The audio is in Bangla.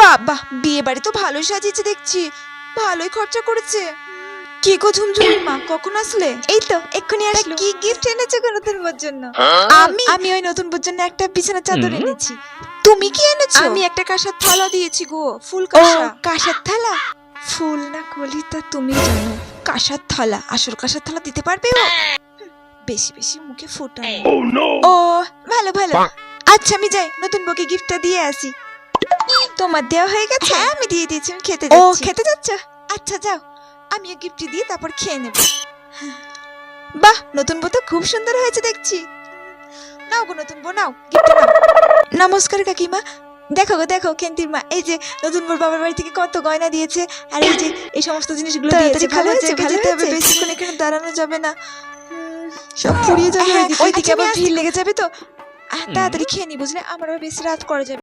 বাবা, বিয়ে বাড়ি তো ভালোই সাজিয়েছে দেখছি, ভালোই খরচা করেছে। কি গো ঝুমঝুমির মা, কখন আসলে? এই তো এক্ষুনি তা আসলো। কি গিফট এনেছো গো নতুন বউর জন্য? আমি ওই নতুন বউর জন্য একটা বিছানা চাদর এনেছি। তুমি কি এনেছো? আমি একটা কাঁসার থালা দিয়েছি গো, ফুল ও কাঁসা। কাঁসার থালা। ফুল না কলি তা তুমি জানো। কাঁসার থালা, আসল কাঁসার থালা দিতে পারবে ও? বেশি বেশি মুখে ফোটানো। ও ভালো ভালো। আচ্ছা আমি যাই, নতুন বউকে গিফটটা দিয়ে আসি। তোমার দেওয়া হয়ে গেছে? হ্যাঁ আমি দিয়ে দিয়েছি, আমি খেতে ও যাচ্ছি। খেতে যাচ্ছ? আচ্ছা যাও, আমি গিফট দিয়ে তারপর খেয়ে নেব। বাহ, নতুন বউ তো খুব সুন্দর হয়েছে দেখছি। নাও গো নতুন বউ, নাও গিফট নাও। নমস্কার কাকিমা। দেখো গো দেখো, কেন্তির মা এই যে নতুন বউর বাবার বাড়ি থেকে কত গয়না দিয়েছে, আর এই যে এই সমস্ত জিনিসগুলো দিয়েছে। তাড়াতাড়ি ভালো হয়েছে, হয়েছে, ভালো যেতে হবে, হয়েছে। বেশিক্ষণ এখানে দাঁড়ানো যাবে না। সব ফুরিয়ে যাবে হ্যাঁ, ওইদিকে আচ্ছা, আমি আবার আসছি। ভিড় লেগে যাবে তো। তাড়াতাড়ি খেয়ে নি বুঝলে, আমার আবার বেশি রাত করা যাবে।